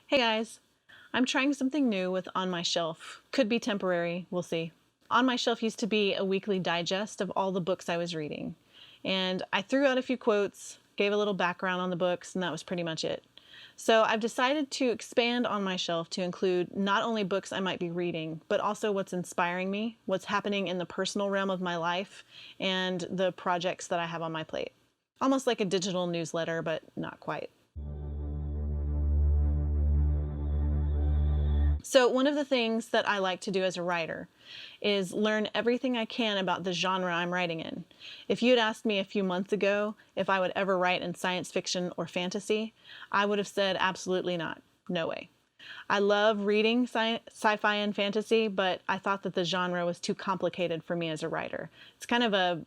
Hey guys, I'm trying something new with On My Shelf. Could be temporary, we'll see. On My Shelf used to be a weekly digest of all the books I was reading. And I threw out a few quotes, gave a little background on the books, and that was pretty much it. So I've decided to expand On My Shelf to include not only books I might be reading, but also what's inspiring me, what's happening in the personal realm of my life, and the projects that I have on my plate. Almost like a digital newsletter, but not quite. So one of the things that I like to do as a writer is learn everything I can about the genre I'm writing in. If you had asked me a few months ago if I would ever write in science fiction or fantasy, I would have said absolutely not. No way. I love reading sci-fi and fantasy, but I thought that the genre was too complicated for me as a writer. It's kind of a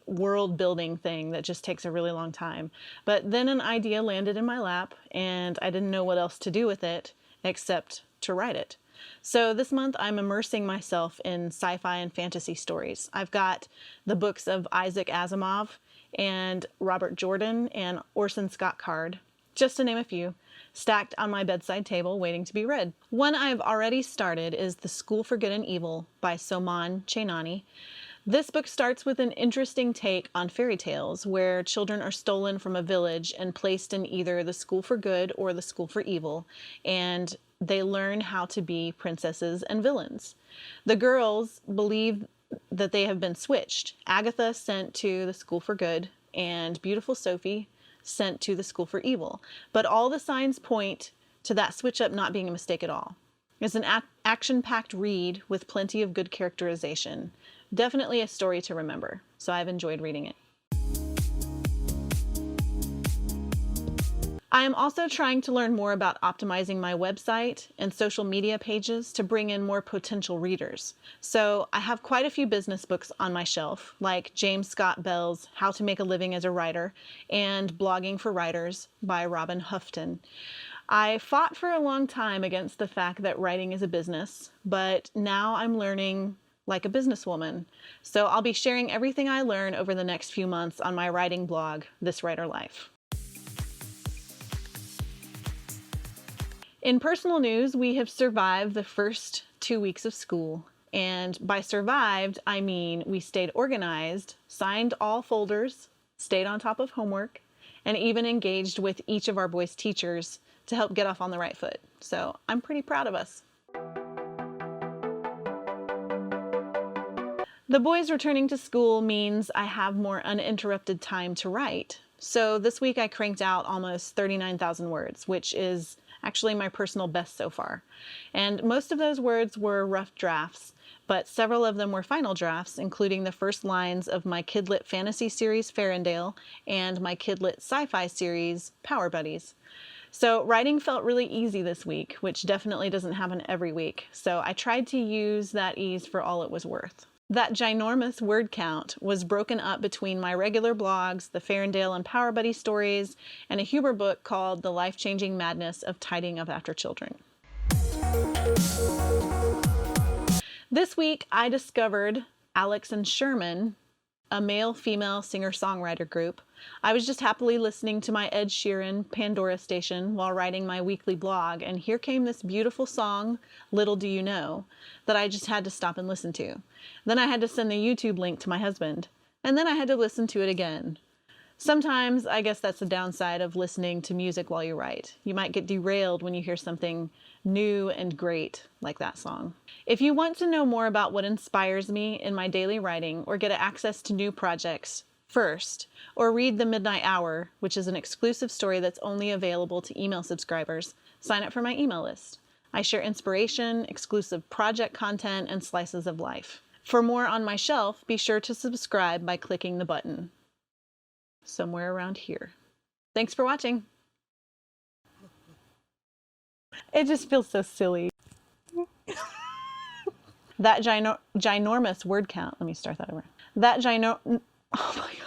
world building thing that just takes a really long time. But then an idea landed in my lap and I didn't know what else to do with it except to write it. So this month I'm immersing myself in sci-fi and fantasy stories. I've got the books of Isaac Asimov and Robert Jordan and Orson Scott Card, just to name a few, stacked on my bedside table waiting to be read. One I've already started is The School for Good and Evil by Soman Chainani. This book starts with an interesting take on fairy tales, where children are stolen from a village and placed in either the school for good or the school for evil, and they learn how to be princesses and villains. The girls believe that they have been switched. Agatha sent to the school for good, and beautiful Sophie sent to the school for evil. But all the signs point to that switch up not being a mistake at all. It's an action-packed read with plenty of good characterization. Definitely a story to remember, so I've enjoyed reading it. I am also trying to learn more about optimizing my website and social media pages to bring in more potential readers. So I have quite a few business books on my shelf, like James Scott Bell's How to Make a Living as a Writer and Blogging for Writers by Robin Houghton. I fought for a long time against the fact that writing is a business, but now I'm learning like a businesswoman. So I'll be sharing everything I learn over the next few months on my writing blog, This Writer Life. In personal news, we have survived the first 2 weeks of school. And by survived, I mean we stayed organized, signed all folders, stayed on top of homework, and even engaged with each of our boys' teachers to help get off on the right foot. So I'm pretty proud of us. The boys returning to school means I have more uninterrupted time to write. So this week I cranked out almost 39,000 words, which is actually my personal best so far. And most of those words were rough drafts, but several of them were final drafts, including the first lines of my Kidlit fantasy series, Ferndale, and my Kidlit sci-fi series, Power Buddies. So writing felt really easy this week, which definitely doesn't happen every week. So I tried to use that ease for all it was worth. That ginormous word count was broken up between my regular blogs, the Ferndale and Power Buddy stories, and a Huber book called The Life-Changing Madness of Tidying Up After Children. This week, I discovered Alex and Sherman, a male-female singer-songwriter group. I was just happily listening to my Ed Sheeran Pandora station while writing my weekly blog, and here came this beautiful song, Little Do You Know, that I just had to stop and listen to. Then I had to send the YouTube link to my husband, and then I had to listen to it again. Sometimes, I guess that's the downside of listening to music while you write. You might get derailed when you hear something new and great like that song. If you want to know more about what inspires me in my daily writing or get access to new projects first, or read The Midnight Hour, which is an exclusive story that's only available to email subscribers, sign up for my email list. I share inspiration, exclusive project content, and slices of life. For more on my shelf, be sure to subscribe by clicking the button somewhere around here. Thanks for watching. It just feels so silly. That ginormous word count. Let me start that over. Oh my God.